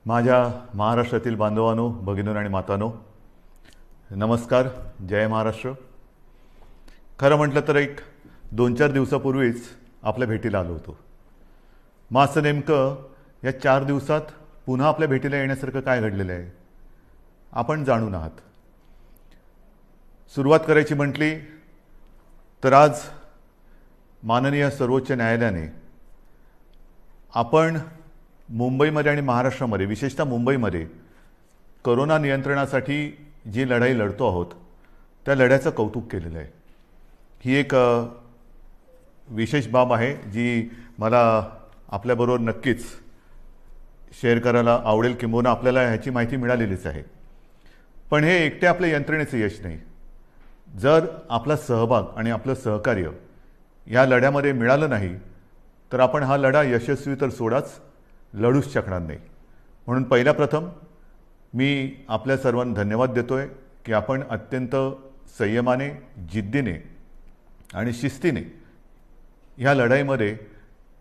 माझ्या महाराष्ट्रातील बांधवांनो, भगिनींनो आणि मातांनो, नमस्कार. जय महाराष्ट्र. खरं म्हटलं तर एक 2-4 दिवसापूर्वीच आपल्या भेटीला आलो होतो. मग असं नेमकं या 4 दिवसात पुन्हा आपल्या भेटीला येण्यासारखं काय घडलेलं आहे आपण जाणून आहात. सुरुवात करायची म्हटली तर आज माननीय सर्वोच्च न्यायालयाने आपण मुंबईमध्ये आणि महाराष्ट्रामध्ये, विशेषतः मुंबईमध्ये कोरोना नियंत्रणासाठी जी लढाई लढतो आहोत त्या लढ्याचं कौतुक केलेलं आहे. ही एक विशेष बाब आहे जी मला आपल्याबरोबर नक्कीच शेअर करायला आवडेल, किंबहुना आपल्याला ह्याची माहिती मिळालेलीच आहे. पण हे एकटे आपल्या यंत्रणेचं यश नाही. जर आपला सहभाग आणि आपलं सहकार्य या लढ्यामध्ये मिळालं नाही तर आपण हा लढा यशस्वी तर सोडाच, लढूच शकणार नाही. म्हणून पहिल्या प्रथम मी आपल्या सर्वांना धन्यवाद देतोय की आपण अत्यंत संयमाने, जिद्दीने आणि शिस्तीने ह्या लढाईमध्ये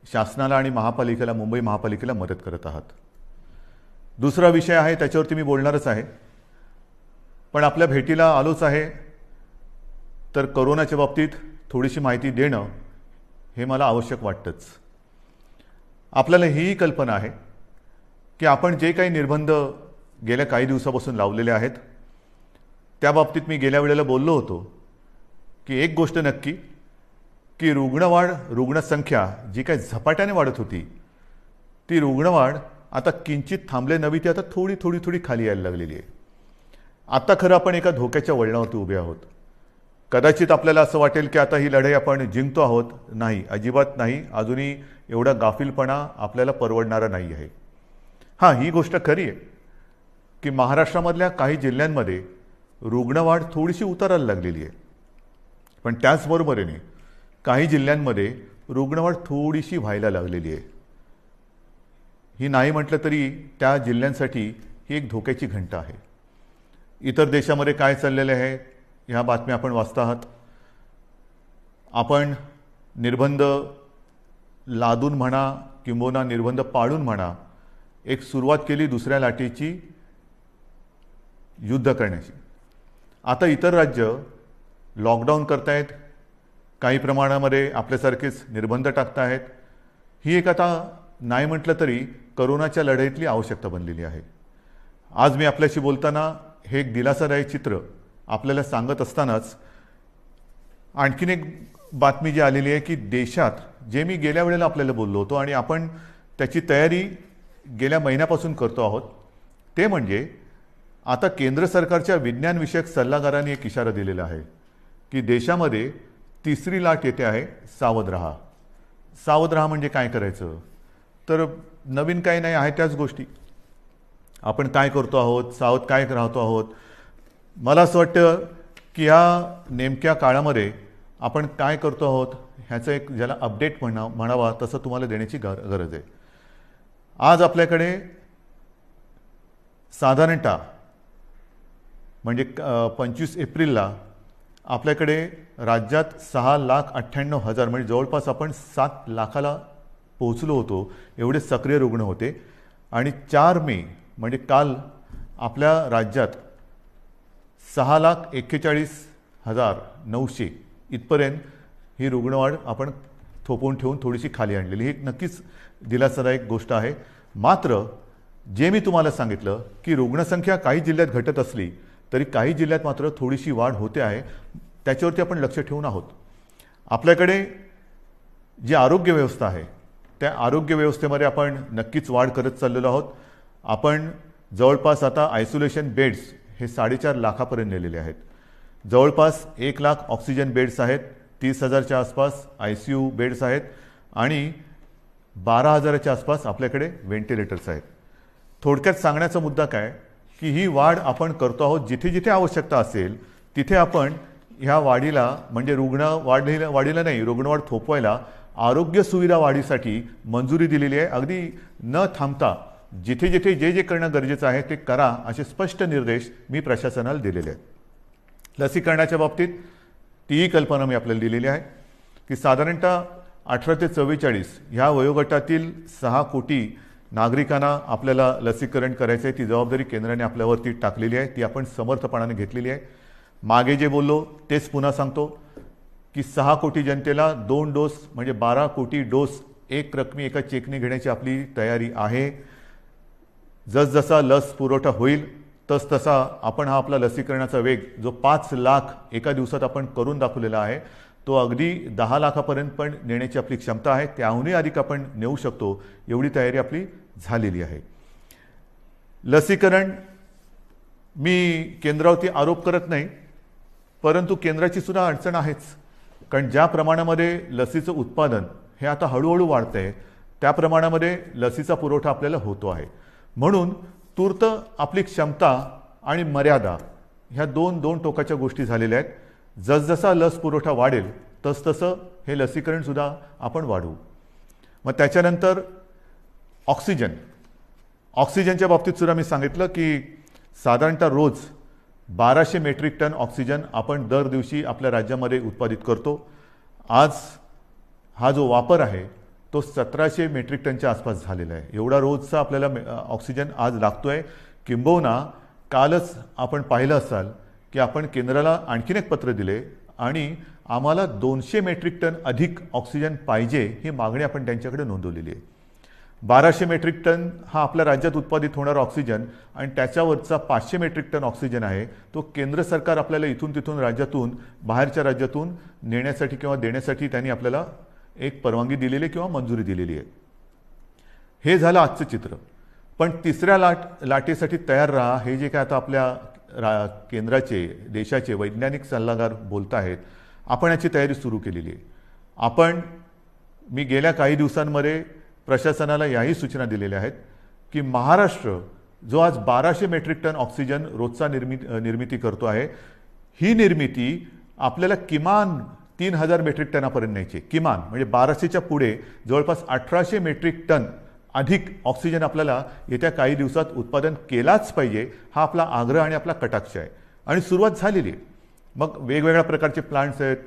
शासनाला आणि महापालिकेला, मुंबई महापालिकेला मदत करत आहात. दुसरा विषय आहे, त्याच्यावरती मी बोलणारच आहे. पण आपल्या भेटीला आलोच आहे तर कोरोनाच्या बाबतीत थोडीशी माहिती देणं हे मला आवश्यक वाटतंच. आपल्याला ही कल्पना आहे की आपण जे काही निर्बंध गेल्या काही दिवसापासून लावलेले आहेत त्या बाबतीत मी गेल्या वेळेला बोललो होतो की एक गोष्ट नक्की की रुग्णसंख्या जी काही झपाट्याने वाढत होती ती रुग्णवाढ आता किंचित थांबले नव्हे, ती आता थोडी थोडी थोडी खाली यायला लागलेली आहे. आता खरं आपण एका धोक्याच्या वळणावरती उभे आहोत. कदाचित आपल्याला असं वाटेल की आता ही लढाई आपण जिंकतो आहोत. नाही, अजिबात नाही. अजूनही एवढा गाफीलपणा आपल्याला परवडणारा नाही आहे. हां, ही गोष्ट खरी आहे की महाराष्ट्रामधल्या काही जिल्ह्यांमध्ये रुग्णवाढ थोडीशी उतरायला लागलेली आहे. पण त्याचबरोबरीने काही जिल्ह्यांमध्ये रुग्णवाढ थोडीशी व्हायला लागलेली आहे. ही नाही म्हटलं तरी त्या जिल्ह्यांसाठी ही एक धोक्याची घंटा आहे. इतर देशामध्ये काय चाललेलं आहे ह्या बातम्या आपण वाचता आहात. आपण निर्बंध लादून म्हणा किंबहुना निर्बंध पाळून म्हणा, एक सुरुवात केली दुसऱ्या लाटेची युद्ध करण्याची. आता इतर राज्य लॉकडाऊन करतायत, काही प्रमाणामध्ये आपल्यासारखेच निर्बंध टाकतायत. ही एक आता नाही म्हटलं तरी कोरोनाच्या लढाईतली आवश्यकता बनलेली आहे. आज मी आपल्याशी बोलताना हे एक दिलासादायक चित्र आपल्याला सांगत असतानाच आणखीन एक बातमी जी आलेली आहे की देशात, जे मी गेल्या वेळेला आपल्याला बोललो होतो आणि आपण त्याची तयारी गेल्या महिन्यापासून करतो आहोत, ते म्हणजे आता केंद्र सरकारच्या विज्ञानविषयक सल्लागारांनी एक इशारा दिलेला आहे की देशामध्ये तिसरी लाट येते आहे, सावध राहा. सावध राहा म्हणजे काय करायचं तर नवीन काही नाही आहे, त्याच गोष्टी आपण काय करतो आहोत, सावध काय राहतो आहोत. मला असं वाटतं की ह्या नेमक्या काळामध्ये आपण काय करतो आहोत ह्याचं एक ज्याला अपडेट म्हणावा तसं तुम्हाला देण्याची गरज आहे. आज आपल्याकडे साधारणतः म्हणजे 25 एप्रिलला आपल्याकडे राज्यात 6,98,000 म्हणजे जवळपास आपण 7 लाखाला पोहोचलो होतो, एवढे सक्रिय रुग्ण होते. आणि 4 मे म्हणजे काल आपल्या राज्यात 6,41,900 इथपर्यंत ही रुग्णवाढ आपण थोपवून ठेवून थोडीशी खाली आणलेली. ही नक्कीच दिलासादायक गोष्ट आहे. मात्र जे मी तुम्हाला सांगितलं की रुग्णसंख्या काही जिल्ह्यात घटत असली तरी काही जिल्ह्यात मात्र थोडीशी वाढ होते आहे, त्याच्यावरती आपण लक्ष ठेवून आहोत. आपल्याकडे जी आरोग्य व्यवस्था आहे त्या आरोग्य व्यवस्थेमध्ये आपण नक्कीच वाढ करत चाललेलो आहोत. आपण जवळपास आता आयसोलेशन बेड्स हे 4.5 लाखापर्यंत नेलेले आहेत. जवळपास 1 लाख ऑक्सिजन बेड्स आहेत, 30,000च्या आसपास ICU बेड्स आहेत आणि 12,000च्या आसपास आपल्याकडे व्हेंटिलेटर्स आहेत. थोडक्यात सांगण्याचा मुद्दा काय की ही वाढ आपण करतो आहोत. जिथे जिथे आवश्यकता असेल तिथे आपण ह्या वाढीला म्हणजे वाढीला नाही, रुग्णवाढ थोपवायला आरोग्य सुविधा वाढीसाठी मंजुरी दिलेली आहे. अगदी न थांबता जिथे जिथे जे जे करणं गरजेचं आहे ते करा असे स्पष्ट निर्देश मी प्रशासनाला दिलेले आहेत. लसीकरणाच्या बाबतीत तीही कल्पना मी आपल्याला दिलेली आहे की साधारणतः 18 ते 44 ह्या वयोगटातील 6 कोटी नागरिकांना आपल्याला लसीकरण करायचं आहे, ती जबाबदारी केंद्राने आपल्यावरती टाकलेली आहे, ती आपण समर्थपणाने घेतलेली आहे. मागे जे बोललो तेच पुन्हा सांगतो की 6 कोटी जनतेला 2 डोस म्हणजे 12 कोटी डोस एक रकमी एका चेकने घेण्याची आपली तयारी आहे. जसजसा लस पुरवठा होईल तसतसा आपण हा आपला लसीकरणाचा वेग जो 5 लाख एका दिवसात आपण करून दाखवलेला आहे तो अगदी 10 लाखापर्यंत पण नेण्याची आपली क्षमता आहे. त्याहूनही अधिक आपण नेऊ शकतो एवढी तयारी आपली झालेली आहे. लसीकरण मी केंद्रावरती आरोप करत नाही, परंतु केंद्राची सुद्धा अडचण आहेच. कारण ज्या प्रमाणामध्ये लसीचं उत्पादन हे आता हळूहळू वाढतंय त्या प्रमाणामध्ये लसीचा पुरवठा आपल्याला होतो आहे. म्हणून तूर्त आपली क्षमता आणि मर्यादा ह्या दोन टोकाच्या गोष्टी झालेल्या आहेत. जसजसा लस पुरवठा वाढेल तसतसं हे लसीकरण सुद्धा आपण वाढवू. मग त्याच्यानंतर ऑक्सिजनच्या बाबतीत सुद्धा मी सांगितलं की साधारणतः रोज 1200 मेट्रिक टन ऑक्सिजन आपण दर दिवशी आपल्या राज्यामध्ये उत्पादित करतो. आज हा जो वापर आहे तो 1700 मेट्रिक टनच्या आसपास झालेला आहे. एवढा रोजचा आपल्याला ऑक्सिजन आज लागतोय. किंबहुना कालच आपण पाहिलं असाल की आपण केंद्राला आणखीन एक पत्र दिले आणि आम्हाला 200 मेट्रिक टन अधिक ऑक्सिजन पाहिजे ही मागणी आपण त्यांच्याकडे नोंदवलेली आहे. 1200 मेट्रिक टन हा आपल्या राज्यात उत्पादित होणारा ऑक्सिजन आणि त्याच्यावरचा 500 मेट्रिक टन ऑक्सिजन आहे तो केंद्र सरकार आपल्याला इथून तिथून राज्यातून बाहेरच्या राज्यातून नेण्यासाठी किंवा देण्यासाठी त्यांनी आपल्याला एक परवानगी दिलेली आहे किंवा मंजुरी दिलेली आहे. हे झालं आजचं चित्र. पण तिसऱ्या लाटेसाठी तयार राहा हे जे काय आता आपल्या केंद्राचे देशाचे वैज्ञानिक सल्लागार बोलत आहेत आपण याची तयारी सुरू केलेली आहे. मी गेल्या काही दिवसांमध्ये प्रशासनाला याही सूचना दिलेल्या आहेत की महाराष्ट्र जो आज 1200 मेट्रिक टन ऑक्सिजन रोजचा निर्मिती करतो आहे ही निर्मिती आपल्याला किमान 3000 मेट्रिक टनापर्यंत न्यायची. किमान म्हणजे 1200च्या पुढे जवळपास 1800 मेट्रिक टन अधिक ऑक्सिजन आपल्याला येत्या काही दिवसात उत्पादन केलाच पाहिजे हा आपला आग्रह आणि आपला कटाक्ष आहे. आणि सुरुवात झालेली आहे. मग वेगवेगळ्या प्रकारचे प्लांट्स आहेत,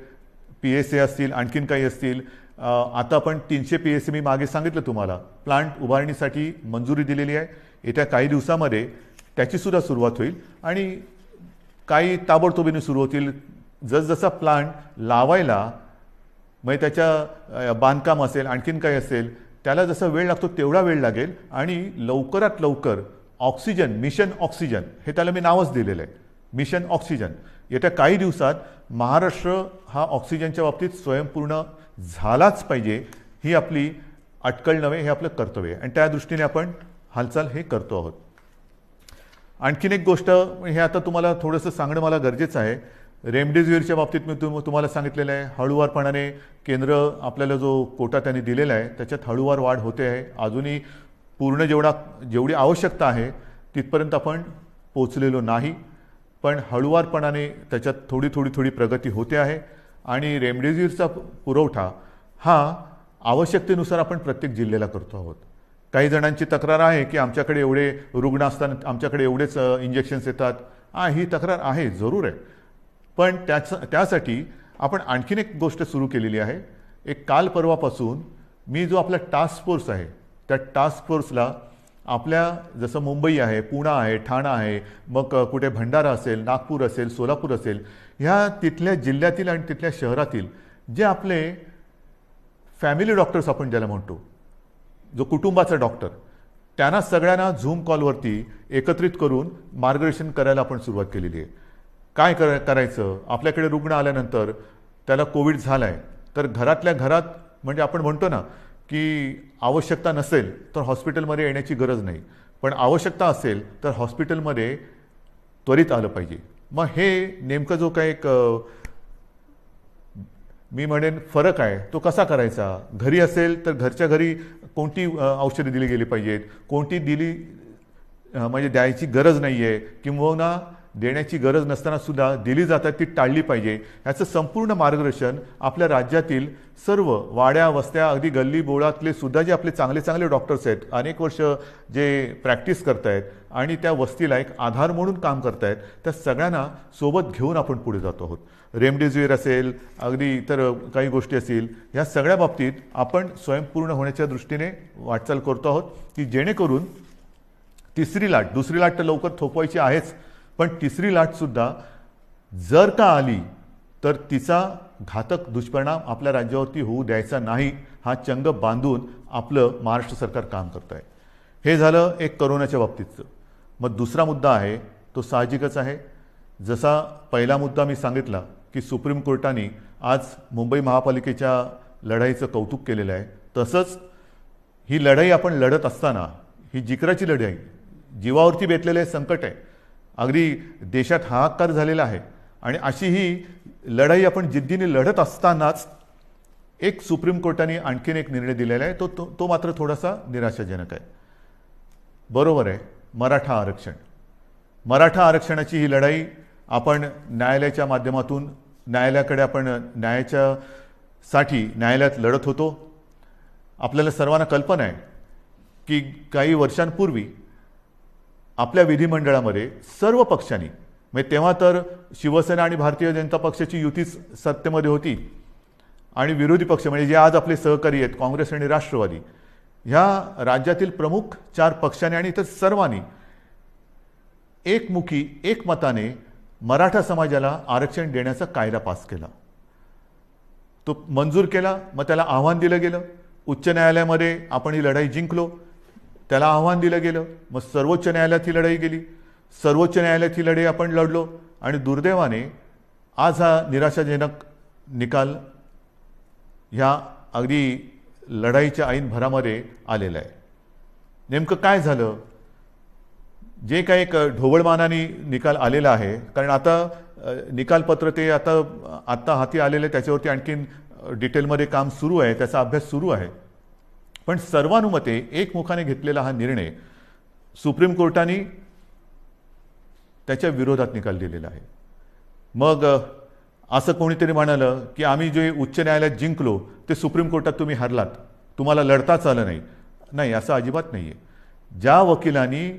PSA असतील, आणखीन काही असतील. आता आपण 300 PSA मी मागे सांगितलं तुम्हाला प्लांट उभारणीसाठी मंजुरी दिलेली आहे. येत्या काही दिवसामध्ये त्याची सुद्धा सुरुवात होईल आणि काही ताबडतोबीने सुरू होतील. जसजसा प्लांट लावायला म्हणजे त्याच्या बांधकाम असेल आणखीन काही असेल त्याला जसा वेळ लागतो तेवढा वेळ लागेल आणि लवकरात लवकर ऑक्सिजन मिशन ऑक्सिजन हे त्याला मी नावच दिलेलं आहे मिशन ऑक्सिजन. येत्या काही दिवसात महाराष्ट्र हा ऑक्सिजनच्या बाबतीत स्वयंपूर्ण झालाच पाहिजे ही आपली अटकळ नव्हे हे आपलं कर्तव्य आहे आणि त्या दृष्टीने आपण हालचाल हे करतो आहोत. आणखीन एक गोष्ट हे आता तुम्हाला थोडंसं सांगणं मला गरजेचं आहे. रेमडेसिवीरच्या बाबतीत मी तुम्हाला सांगितलेलं आहे हळूवारपणाने केंद्र आपल्याला जो कोटा त्यांनी दिलेला आहे त्याच्यात हळूवार वाढ होते आहे. अजूनही पूर्ण जेवढी आवश्यकता आहे तिथपर्यंत आपण पोचलेलो नाही, पण हळूवारपणाने त्याच्यात थोडी प्रगती होते आहे आणि रेमडेसिवीरचा पुरवठा हा आवश्यकतेनुसार आपण प्रत्येक जिल्ह्याला करतो आहोत. काही जणांची तक्रार आहे की आमच्याकडे एवढे रुग्ण असताना आमच्याकडे एवढेच इंजेक्शन्स येतात. ही तक्रार आहे, जरूर आहे, पण त्यासाठी आपण आणखीन एक गोष्ट सुरू केलेली आहे. एक काल परवापासून मी जो आपला टास्क फोर्स आहे त्या टास्क फोर्सला आपल्या जसं मुंबई आहे, पुणा आहे, ठाणा आहे, मग कुठे भंडारा असेल, नागपूर असेल, सोलापूर असेल, ह्या तिथल्या जिल्ह्यातील आणि तिथल्या शहरातील जे आपले फॅमिली डॉक्टर्स आपण ज्याला म्हणतो जो कुटुंबाचा डॉक्टर त्यांना सगळ्यांना झूम कॉलवरती एकत्रित करून मार्गदर्शन करायला आपण सुरुवात केलेली आहे. काय करायचं आपल्याकडे रुग्ण आल्यानंतर त्याला कोविड झालाय तर घरातल्या घरात म्हणजे आपण म्हणतो ना की आवश्यकता नसेल तर हॉस्पिटलमध्ये येण्याची गरज नाही, पण आवश्यकता असेल तर हॉस्पिटलमध्ये त्वरित आलं पाहिजे. मग हे नेमकं जो काही एक मी म्हणेन फरक आहे तो कसा करायचा. घरी असेल तर घरच्या घरी कोणती औषधे दिली गेली पाहिजेत, कोणती दिली म्हणजे द्यायची गरज नाही आहे, किंबहुना देण्याची गरज नसताना सुद्धा दिली जातात ती टाळली पाहिजे, याचं संपूर्ण मार्गदर्शन आपल्या राज्यातील सर्व वाड्या वस्त्या अगदी गल्ली बोळातले सुद्धा जे आपले चांगले चांगले डॉक्टर्स आहेत, अनेक वर्ष जे प्रॅक्टिस करतायत आणि त्या वस्तीला एक आधार म्हणून काम करतायत, त्या सगळ्यांना सोबत घेऊन आपण पुढे जातो आहोत. रेमडेसिवीर असेल, अगदी इतर काही गोष्टी असतील, या सगळ्या बाबतीत आपण स्वयंपूर्ण होण्याच्या दृष्टीने वाटचाल करतो आहोत की जेणेकरून तिसरी लाट, दुसरी लाट तर लवकर थोपवायची आहेच, पण तिसरी लाटसुद्धा जर का आली तर तिचा घातक दुष्परिणाम आपल्या राज्यावरती होऊ द्यायचा नाही, हा चंग बांधून आपलं महाराष्ट्र सरकार काम करत आहे. हे झालं एक कोरोनाच्या बाबतीतचं. मग दुसरा मुद्दा आहे तो साहजिकच आहे. जसा पहिला मुद्दा मी सांगितला की सुप्रीम कोर्टाने आज मुंबई महापालिकेच्या लढाईचं कौतुक केलेलं आहे, तसंच ही लढाई आपण लढत असताना ही जिकराची लढाई, जीवावरती बेतलेले संकट आहे, अगदी देशात हाहाकार झालेला आहे, आणि अशी ही लढाई आपण जिद्दीने लढत असतानाच एक सुप्रीम कोर्टाने आणखीन एक निर्णय दिलेला आहे, तो मात्र थोडासा निराशाजनक आहे. बरोबर आहे, मराठा आरक्षण. मराठा आरक्षणाची ही लढाई आपण न्यायालयाच्या माध्यमातून न्यायालयाकडे आपण न्यायालयात लढत होतो. आपल्याला सर्वांना कल्पना आहे की काही वर्षांपूर्वी आपल्या विधिमंडळामध्ये सर्व पक्षांनी, म्हणजे तेव्हा तर शिवसेना आणि भारतीय जनता पक्षाची युतीच सत्तेमध्ये होती, आणि विरोधी पक्ष म्हणजे जे आज आपले सहकारी आहेत काँग्रेस आणि राष्ट्रवादी, ह्या राज्यातील प्रमुख 4 पक्षांनी आणि इतर सर्वांनी एकमुखी एकमताने मराठा समाजाला आरक्षण देण्याचा कायदा पास केला. तो मंजूर केला. मग त्याला आव्हान दिलं गेलं. उच्च न्यायालयामध्ये आपण ही लढाई जिंकलो. त्याला आव्हान दिलं गेलं. मग सर्वोच्च न्यायालयात ही लढाई गेली. सर्वोच्च न्यायालयात ही लढाई आपण लढलो, आणि दुर्दैवाने आज हा निराशाजनक निकाल ह्या अगदी लढाईच्या ऐन भरामध्ये आलेला आहे. नेमकं काय झालं? जे काही एक ढोबळमानाने निकाल आलेला आहे, कारण आता निकालपत्र ते आत्ता हाती आलेले, त्याच्यावरती आणखीन डिटेलमध्ये काम सुरू आहे, त्याचा अभ्यास सुरू आहे. पण सर्वानुमते एकमुखाने घेतलेला हा निर्णय सुप्रीम कोर्टाने त्याच्या विरोधात निकाल दिलेला आहे. मग असं कोणीतरी म्हणालं की आम्ही जे उच्च न्यायालयात जिंकलो ते सुप्रीम कोर्टात तुम्ही हरलात, तुम्हाला लढताच आलं नाही. नाही, असं अजिबात नाही आहे. ज्या वकिलांनी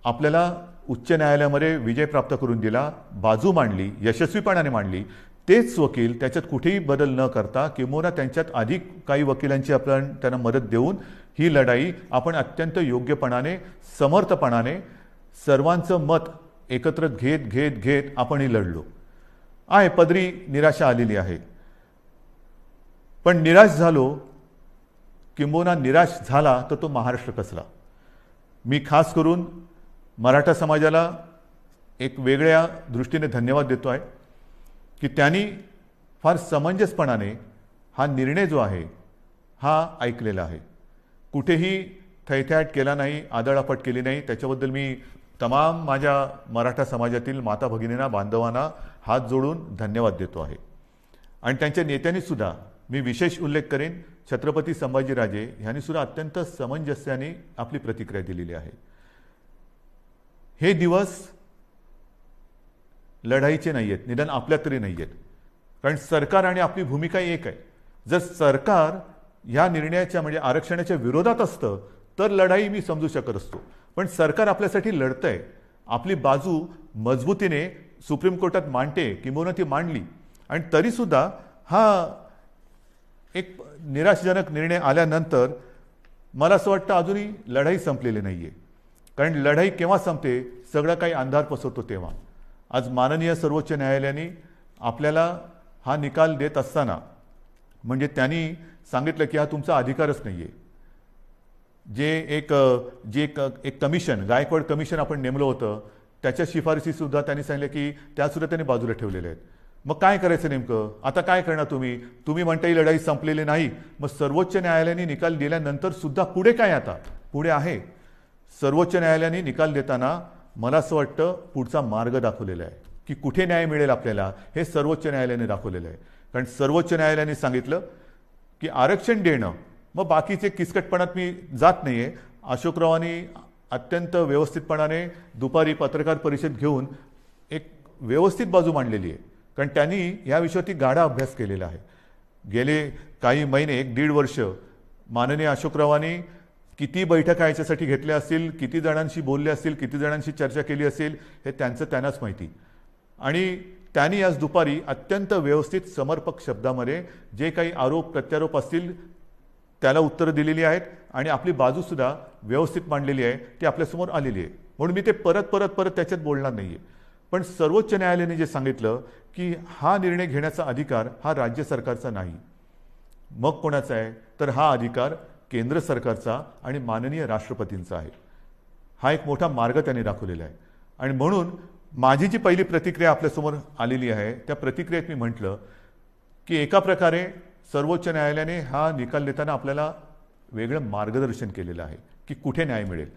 आपल्याला उच्च न्यायालयामध्ये विजय प्राप्त करून दिला, बाजू मांडली, यशस्वीपणाने मांडली, तेच वकील त्याच्यात कुठेही बदल न करता किंवा त्यांच्यात अधिक काही वकिलांची आपण त्यांना मदत देऊन ही लढाई आपण अत्यंत योग्यपणाने, समर्थपणाने सर्वांचं मत एकत्र घेत आपण ही लढलो आहे. पदरी निराशा आलेली आहे, पण निराश झालो किंबहुना निराश झाला तर तो महाराष्ट्र कसला. मी खास करून मराठा समाजाला एक वेगळ्या दृष्टीने धन्यवाद देतो आहे की त्यांनी फार समंजसपणाने हा निर्णय जो आहे हा ऐकलेला आहे. कुठेही थैथयाट केला नाही, आदळआपट केली नाही. त्याच्याबद्दल मी तमाम माझ्या मराठा समाजातील माता भगिनींना, बांधवांना हात जोडून धन्यवाद देतो आहे. आणि त्यांच्या नेत्यांनी सुद्धा मी विशेष उल्लेख करेन, छत्रपती संभाजीराजे यांनी सुद्धा अत्यंत समंजस्याने आपली प्रतिक्रिया दिलेली आहे. हे दिवस लढाईचे नाही आहेत, निदान आपल्या तरी नाही आहेत, कारण सरकार आणि आपली भूमिका एक आहे. जर सरकार ह्या निर्णयाच्या म्हणजे आरक्षणाच्या विरोधात असतं तर लढाई मी समजू शकत असतो, पण सरकार आपल्यासाठी लढतंय, आपली बाजू मजबूतीने सुप्रीम कोर्टात मांडते, किंबहुना ती मांडली, आणि तरीसुद्धा हा एक निराशाजनक निर्णय आल्यानंतर मला असं वाटतं अजूनही लढाई संपलेली नाही आहे. कारण लढाई केव्हा संपते? सगळं काही अंधार पसरतो तेव्हा. आज माननीय सर्वोच्च न्यायालयाने आपल्याला हा निकाल देत असताना म्हणजे त्यांनी सांगितलं की हा तुमचा अधिकारच नाही आहे. जे एक कमिशन, गायकवाड कमिशन आपण नेमलं होतं, त्याच्या शिफारशीसुद्धा त्यांनी सांगितलं की त्यासुद्धा त्यांनी बाजूला ठेवलेल्या आहेत. मग काय करायचं नेमकं? आता काय करणार तुम्ही म्हणता ही लढाई संपलेली नाही. मग सर्वोच्च न्यायालयाने निकाल दिल्यानंतर सुद्धा पुढे काय? आता पुढे आहे. सर्वोच्च न्यायालयाने निकाल देताना मला असं वाटतं पुढचा मार्ग दाखवलेला आहे की कुठे न्याय मिळेल आपल्याला, हे सर्वोच्च न्यायालयाने दाखवलेलं आहे. कारण सर्वोच्च न्यायालयाने सांगितलं की आरक्षण देणं, मग बाकीचे किचकटपणात मी जात नाही आहे. अशोकरावांनी अत्यंत व्यवस्थितपणाने दुपारी पत्रकार परिषद घेऊन एक व्यवस्थित बाजू मांडलेली आहे, कारण त्यांनी या विषयावरती गाढा अभ्यास केलेला आहे. गेले काही महिने 1-1.5 वर्ष माननीय अशोकरावांनी किती बैठका याच्यासाठी घेतल्या असतील, किती जणांशी बोलले असतील, किती जणांशी चर्चा केली असेल, हे त्यांनाच माहिती. आणि त्यांनी आज दुपारी अत्यंत व्यवस्थित समर्पक शब्दामध्ये जे काही आरोप प्रत्यारोप असतील त्याला उत्तरं दिलेली आहेत आणि आपली बाजूसुद्धा व्यवस्थित मांडलेली आहे, ती आपल्यासमोर आलेली आहे. म्हणून मी ते परत त्याच्यात बोलणार नाही आहे. पण सर्वोच्च न्यायालयाने जे सांगितलं की हा निर्णय घेण्याचा अधिकार हा राज्य सरकारचा नाही, मग कोणाचा आहे, तर हा अधिकार केंद्र सरकारचा आणि माननीय राष्ट्रपतींचा आहे. हा एक मोठा मार्ग त्यांनी दाखवलेला आहे. आणि म्हणून माझी जी पहिली प्रतिक्रिया आपल्यासमोर आलेली आहे, त्या प्रतिक्रियेत मी म्हटलं की एका प्रकारे सर्वोच्च न्यायालयाने हा निकाल देताना आपल्याला वेगळं मार्गदर्शन केलेलं आहे की कुठे न्याय मिळेल.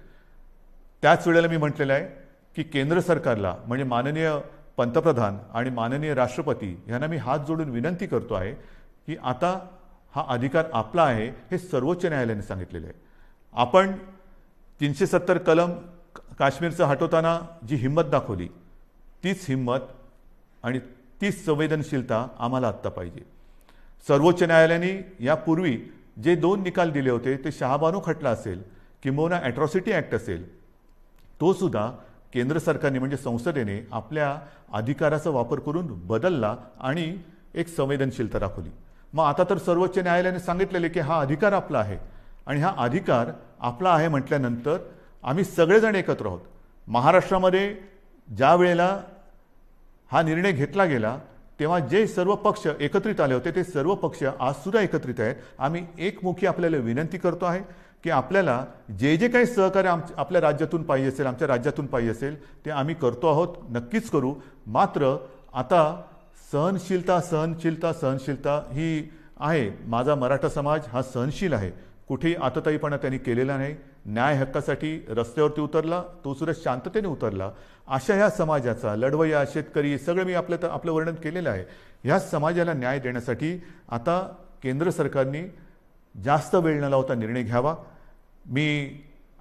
त्याच वेळेला मी म्हटलेलं आहे की केंद्र सरकारला, म्हणजे माननीय पंतप्रधान आणि माननीय राष्ट्रपती यांना मी हात जोडून विनंती करतो आहे की आता हा अधिकार आपला आहे, हे सर्वोच्च न्यायालयाने सांगितलेलं आहे. आपण 370 कलम काश्मीरचं हटवताना जी हिंमत दाखवली, तीच हिंमत आणि तीच संवेदनशीलता आम्हाला आत्ता पाहिजे. सर्वोच्च न्यायालयाने यापूर्वी जे 2 निकाल दिले होते, ते शहाबानू खटला असेल किंबहुना ॲट्रॉसिटी ॲक्ट असेल, तो सुद्धा केंद्र सरकारने म्हणजे संसदेने आपल्या अधिकाराचा वापर करून बदलला आणि एक संवेदनशीलता दाखवली. मग आता तर सर्वोच्च न्यायालयाने सांगितलेले की हा अधिकार आपला आहे आणि हा अधिकार आपला आहे म्हटल्यानंतर आम्ही सगळेजण एकत्र आहोत. महाराष्ट्रामध्ये ज्या वेळेला हा निर्णय घेतला गेला तेव्हा जे सर्व पक्ष एकत्रित आले होते, ते सर्व पक्ष आजसुद्धा एकत्रित आहेत. आम्ही एकमुखी आपल्याला विनंती करतो आहे की आपल्याला जे जे काही सहकार्य आपल्या राज्यातून पाहिजे असेल, आमच्या राज्यातून पाहिजे असेल, ते आम्ही करतो आहोत, नक्कीच करू. मात्र आता सहनशीलता ही आहे. माझा मराठा समाज हा सहनशील आहे, कुठेही आतताईपणा त्यांनी केलेला नाही. न्याय हक्कासाठी रस्त्यावरती उतरला, तो सुद्धा शांततेने उतरला. अशा ह्या समाजाचा, लढवय्या, शेतकरी, सगळं मी आपलं वर्णन केलेलं आहे. ह्या समाजाला न्याय देण्यासाठी आता केंद्र सरकारने जास्त वेळ न लावता निर्णय घ्यावा. मी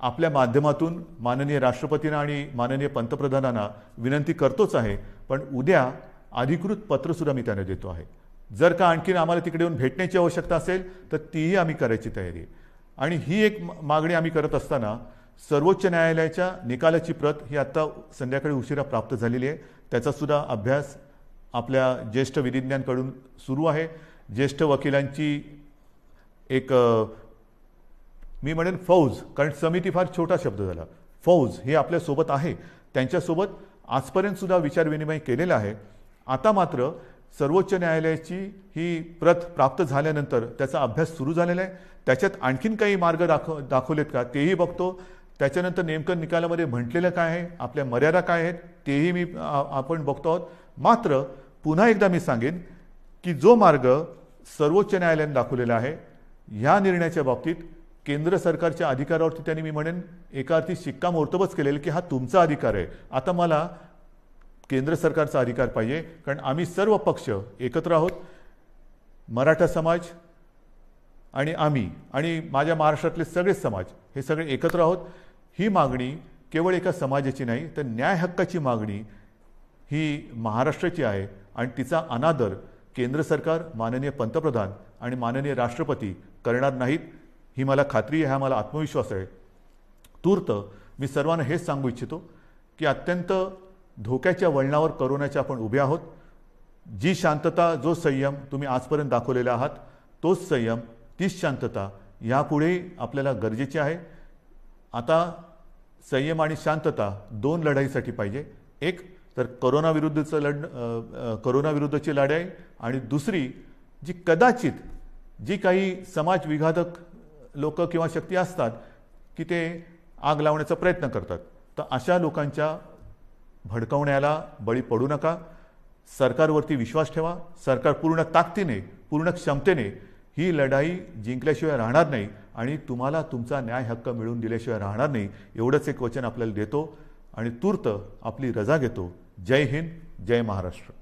आपल्या माध्यमातून माननीय राष्ट्रपतींना आणि माननीय पंतप्रधानांना विनंती करतोच आहे, पण उद्या अधिकृत पत्रसुद्धा मी त्यांना देतो आहे. जर का आणखीन आम्हाला तिकडे येऊन भेटण्याची आवश्यकता असेल तर तीही आम्ही करायची तयारी आहे. आणि ही एक मागणी आम्ही करत असताना सर्वोच्च न्यायालयाच्या निकालाची प्रत ही आत्ता संध्याकाळी उशिरा प्राप्त झालेली आहे. त्याचासुद्धा अभ्यास आपल्या ज्येष्ठ विधिज्ञांकडून सुरू आहे. ज्येष्ठ वकिलांची एक मी म्हणेन फौज, कारण समिती फार छोटा शब्द झाला, फौज ही आपल्यासोबत आहे. त्यांच्यासोबत आजपर्यंत सुद्धा विचारविनिमय केलेला आहे. आता मात्र सर्वोच्च न्यायालयाची ही प्रत प्राप्त झाल्यानंतर त्याचा अभ्यास सुरू झालेला आहे. त्याच्यात आणखीन काही मार्ग दाखवलेत का तेही बघतो. त्याच्यानंतर नेमकं निकालामध्ये म्हटलेलं काय आहे, आपल्या मर्यादा काय आहेत, तेही आपण बघतो आहोत. मात्र पुन्हा एकदा मी सांगेन की जो मार्ग सर्वोच्च न्यायालयाने दाखवलेला आहे, ह्या निर्णयाच्या बाबतीत केंद्र सरकारच्या अधिकारावरती त्यांनी मी म्हणेन एका अर्थी शिक्कामोर्तबच केलेलं की हा तुमचा अधिकार आहे. आता मला केंद्र सरकारचा अधिकार पाहिजे, कारण आम्ही सर्व पक्ष एकत्र आहोत. मराठा समाज आणि आम्ही आणि माझ्या महाराष्ट्रातले सगळे समाज हे सगळे एकत्र आहोत. ही मागणी केवळ एका समाजाची नाही, तर न्याय हक्काची मागणी ही महाराष्ट्राची आहे आणि तिचा अनादर केंद्र सरकार, माननीय पंतप्रधान आणि माननीय राष्ट्रपती करणार नाहीत, ही मला खात्री आहे, हा मला आत्मविश्वास आहे. तूर्त मी सर्वांना हेच सांगू इच्छितो की अत्यंत धोक्याच्या वळणावर कोरोनाच्या आपण उभे आहोत. जी शांतता, जो संयम तुम्ही आजपर्यंत दाखवलेला आहात, तोच संयम, तीच शांतता यापुढे आपल्याला गरजेची आहे. आता संयम आणि शांतता 2 लढाईसाठी पाहिजे. एक तर कोरोनाविरुद्धची लढाई आणि दुसरी जी कदाचित जी काही समाज विघातक लोक किंवा शक्ती असतात की ते आग लावण्याचा प्रयत्न करतात, तर अशा लोकांच्या भडकवण्याला बळी पडू नका. सरकारवरती विश्वास ठेवा. सरकार पूर्ण ताकदीने, पूर्ण क्षमतेने ही लढाई जिंकल्याशिवाय राहणार नाही आणि तुम्हाला तुमचा न्याय हक्क मिळवून दिल्याशिवाय राहणार नाही, एवढंच एक वचन आपल्याला देतो आणि तूर्त आपली रजा घेतो. जय हिंद, जय महाराष्ट्र.